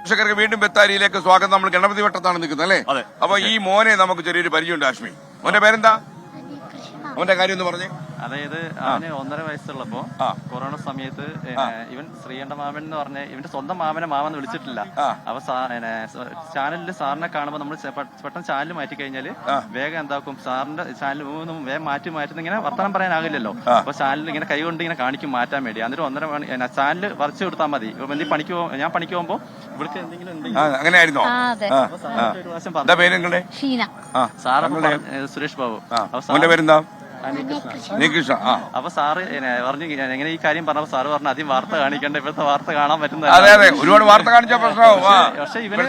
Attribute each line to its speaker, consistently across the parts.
Speaker 1: പ്രേക്ഷകർക്ക് വീണ്ടും ബെത്താരിയിലേക്ക് സ്വാഗതം. നമ്മൾ ഗണപതി വട്ടത്താണ് നിൽക്കുന്നത് അല്ലേ? അപ്പൊ ഈ മോനെ നമുക്ക് ചെറിയൊരു പരിചയമുണ്ട്. ആഷ്മി, മോന്റെ പേരെന്താ? അവന്റെ കാര്യം ഒന്ന് പറഞ്ഞേ.
Speaker 2: അതായത് അവന് 1.5 വയസ്സുള്ളപ്പോ കൊറോണ സമയത്ത് ഇവൻ ശ്രീകണ്ഠ മാമൻ എന്ന് പറഞ്ഞ ഇവന്റെ സ്വന്തം മാമനെ മാമെന്ന് വിളിച്ചിട്ടില്ല. അപ്പൊ ചാനലിൽ സാറിനെ കാണുമ്പോൾ നമ്മൾ പെട്ടെന്ന് ചാനൽ മാറ്റി കഴിഞ്ഞാല് വേഗം എന്താക്കും, സാറിന്റെ ചാനൽ വേഗം മാറ്റുന്ന ഇങ്ങനെ വർത്തമാനം പറയാനാകില്ലല്ലോ. അപ്പൊ ചാനൽ ഇങ്ങനെ കൈ കൊണ്ട് ഇങ്ങനെ കാണിക്കും മാറ്റാൻ വേണ്ടി. എന്നിട്ട് 1.5 മണി ചാനൽ വരച്ചു കൊടുത്താൽ മതി. ഞാൻ പണിക്ക് പോകുമ്പോ ഇവിടേക്ക് എന്തെങ്കിലും
Speaker 1: അങ്ങനെയായിരുന്നോ?
Speaker 2: സാറ് സുരേഷ് ബാബു.
Speaker 1: പേരെന്താ?
Speaker 2: അപ്പൊ സാറ് പറഞ്ഞു എങ്ങനെ ഈ കാര്യം പറഞ്ഞപ്പോ സാറ് പറഞ്ഞു ആദ്യം വാർത്ത കാണിക്കണ്ട, ഇപ്പോഴത്തെ വാർത്ത കാണാൻ പറ്റുന്ന.
Speaker 1: അതെ അതെ, ഒരുപാട് വാർത്ത കാണിച്ച പ്രശ്നമാവും.
Speaker 2: പക്ഷെ ഇവിടെ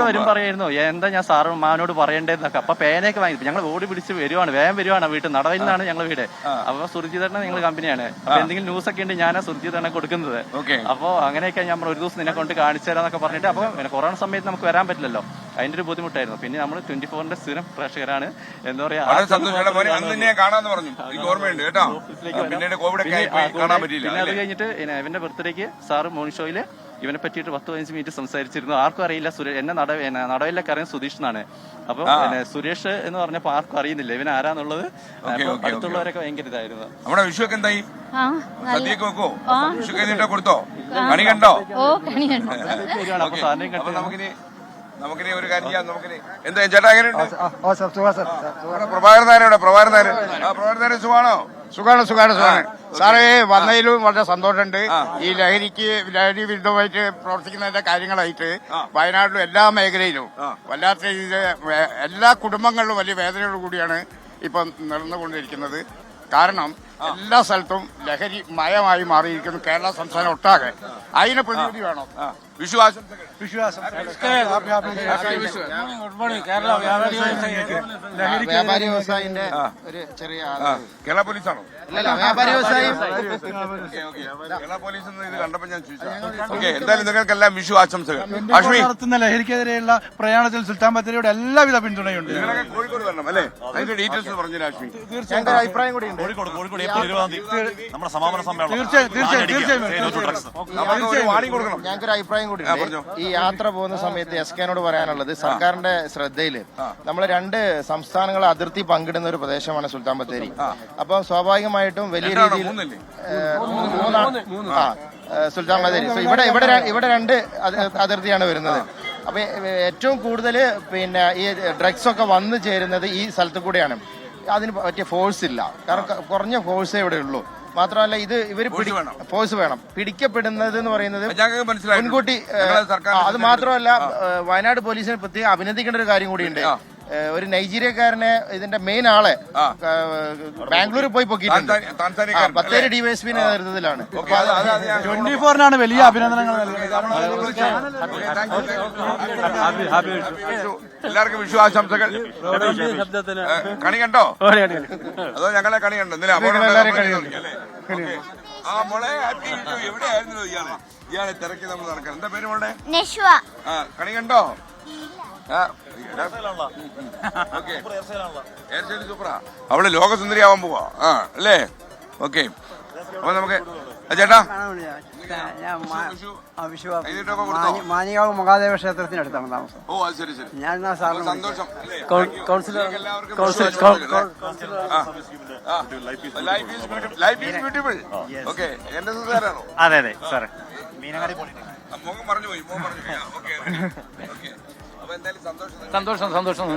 Speaker 2: വരും പറയായിരുന്നു എന്താ ഞാൻ സാറ് മാനോട് പറയേണ്ടതെന്നൊക്കെ. അപ്പൊ പേനയൊക്കെ വാങ്ങി ഞങ്ങൾ ഓടി പിടിച്ച് വേഗം വരുവാണ് വീട്ടിൽ നടവയിൽ നിന്നാണ് ഞങ്ങൾ വീട്. അപ്പൊ സുർജിതേട്ടൻ നിങ്ങൾ കമ്പനിയാണ്. അപ്പൊ എന്തെങ്കിലും ന്യൂസ് ഒക്കെ ഉണ്ട് ഞാനാ സുർജിതേട്ടനെ കൊടുക്കുന്നത്. അപ്പൊ അങ്ങനെയൊക്കെ ഞാൻ ഒരു ദിവസം നിന്നെ കൊണ്ട് കാണിച്ചു തരാന്നൊക്കെ പറഞ്ഞിട്ട്. അപ്പൊ കൊറോണ സമയത്ത് നമുക്ക് വരാൻ പറ്റില്ലല്ലോ, അതിന്റെ ഒരു ബുദ്ധിമുട്ടായിരുന്നു. പിന്നെ നമ്മൾ 24-ന്റെ സ്ഥിരം പ്രേക്ഷകരാണ്. എന്താ പറയാ, പിന്നെ അത് കഴിഞ്ഞിട്ട് ഇവന്റെ ബർത്ത്ഡേക്ക് സാറ് മോർണിംഗ് ഷോയില് ഇവനെ പറ്റിയിട്ട് 10-15 മിനിറ്റ് സംസാരിച്ചിരുന്നു. ആർക്കും അറിയില്ല. എന്നെ നടവിലൊക്കെ അറിയാൻ സുധീഷ് എന്നാണ്. അപ്പൊ സുരേഷ് എന്ന് പറഞ്ഞപ്പോ ആർക്കും അറിയുന്നില്ല ഇവൻ ആരാന്നുള്ളത്. അടുത്തുള്ളവരൊക്കെ ഭയങ്കര ഇതായിരുന്നു.
Speaker 1: നമ്മുടെ വിഷുവൊക്കെ എന്തായി? സദ്യയൊക്കെ വെക്കോ? വിഷു കഴിഞ്ഞിട്ടോ കൊടുത്തോ? കണി കണ്ടോ?
Speaker 2: അപ്പൊ സാറിനെയും കണ്ടു.
Speaker 1: നമുക്കിനി ഒരു കാര്യം ചെയ്യാം. നമുക്കിനി എന്താ ചേട്ടാ എങ്ങനെയുണ്ട്? പ്രഭാകരനാരെ സുഖാണോ?
Speaker 3: സുഖാണ്. സാറേ വന്നതിലും വളരെ സന്തോഷമുണ്ട്. ഈ ലഹരി വിരുദ്ധമായിട്ട് പ്രവർത്തിക്കുന്നതിന്റെ കാര്യങ്ങളായിട്ട് വയനാട്ടിലും എല്ലാ മേഖലയിലും വല്ലാത്ത രീതിയിൽ എല്ലാ കുടുംബങ്ങളിലും വലിയ വേദനയോടു കൂടിയാണ് ഇപ്പം നടന്നുകൊണ്ടിരിക്കുന്നത്. കാരണം എല്ലാ സ്ഥലത്തും ലഹരി മയമായി മാറിയിരിക്കുന്നു കേരള സംസ്ഥാനം ഒട്ടാകെ. അതിന് പ്രതിവിധി വേണം.
Speaker 1: വിഷു ആശംസകൾ.
Speaker 3: വ്യാപാരി വ്യവസായിന്റെ ഒരു ചെറിയ
Speaker 1: കേരള പോലീസാണോ?
Speaker 3: വ്യാപാരി വ്യവസായി
Speaker 1: കേരള പോലീസ് ഇത് കണ്ടപ്പോ ഞാൻ ചോദിച്ചു. എന്തായാലും നിങ്ങൾക്കെല്ലാം വിഷു ആശംസകൾ.
Speaker 4: നടത്തുന്ന ലഹരിക്കെതിരെയുള്ള പ്രയാണത്തിൽ സുൽത്താൻ ബത്തേരിയുടെ എല്ലാവിധ പിന്തുണയുണ്ട്.
Speaker 1: നിങ്ങളൊക്കെ കോഴിക്കോട് വരണം അല്ലേ? അതിന്റെ ഡീറ്റെയിൽസ് പറഞ്ഞു രാഷ്ട്രീയ
Speaker 3: തീർച്ചയായും അഭിപ്രായം കൂടി ഉണ്ട്.
Speaker 2: നമ്മുടെ സമാപന സമ്മേളനം
Speaker 3: ഞങ്ങൾക്കൊരു അഭിപ്രായം കൂടി ഉണ്ട്. ഈ യാത്ര പോകുന്ന സമയത്ത് എസ്കേനോട് പറയാനുള്ളത്, സർക്കാരിന്റെ ശ്രദ്ധയിൽ നമ്മൾ 2 സംസ്ഥാനങ്ങളെ അതിർത്തി പങ്കിടുന്ന ഒരു പ്രദേശമാണ് സുൽത്താൻ ബത്തേരി. അപ്പൊ സ്വാഭാവികമായിട്ടും വലിയ രീതിയിൽ സുൽത്താൻ ബത്തേരി ഇവിടെ 2 അതിർത്തിയാണ് വരുന്നത്. അപ്പൊ ഏറ്റവും കൂടുതൽ പിന്നെ ഈ ഡ്രഗ്സ് ഒക്കെ വന്നു ചേരുന്നത് ഈ സ്ഥലത്ത് കൂടെയാണ്. അതിന് പറ്റിയ ഫോഴ്സ് ഇല്ല, കാരണം കുറഞ്ഞ ഫോഴ്സേ ഇവിടെ ഉള്ളൂ. മാത്രമല്ല ഇവര് ഫോഴ്സ് വേണം. പിടിക്കപ്പെടുന്നത് എന്ന് പറയുന്നത് മുൻകൂട്ടി. അത് മാത്രമല്ല വയനാട് പോലീസിനെ പ്രത്യേകം അഭിനന്ദിക്കേണ്ട ഒരു കാര്യം കൂടിയുണ്ട്. ഒരു നൈജീരിയക്കാരനെ ഇതിന്റെ മെയിൻ ആളെ ബാംഗ്ലൂരിൽ പോയി പൊക്കിയിട്ടുണ്ട്. ബത്തേരി ഡിവൈഎസ്പിന്റെ നേതൃത്വത്തിലാണ്.
Speaker 4: 24-നാണ് വലിയ അഭിനന്ദനങ്ങൾ.
Speaker 1: എല്ലാവർക്കും വിഷു ആശംസകൾ. കണി കണ്ടോ? അതോ ഞങ്ങളെ കണി കണ്ടോ? എവിടെയായിരുന്നു ഇയാളെ തിരക്കി നമ്മൾ നടക്കാൻ? എന്താ പേര് മോളുടെ? കണി കണ്ടോ? സൂപ്പറാ. അവള് ലോകസുന്ദരിയാവാൻ പോവാ അല്ലേ? ഓക്കെ. അപ്പൊ നമുക്ക് ചേട്ടാ
Speaker 5: മാനികാവ് മഹാദേവ ക്ഷേത്രത്തിനടുത്താണ് താമസം.
Speaker 1: ഓ അത് ശരി.
Speaker 5: ഞാൻ
Speaker 1: സന്തോഷം. ഓക്കെ. എന്റെ സുധാരാണോ?
Speaker 2: അതെ സാറേ.
Speaker 1: മോഹൻ പറഞ്ഞു പോയി. ഓക്കെ. അപ്പൊ എന്തായാലും സന്തോഷം.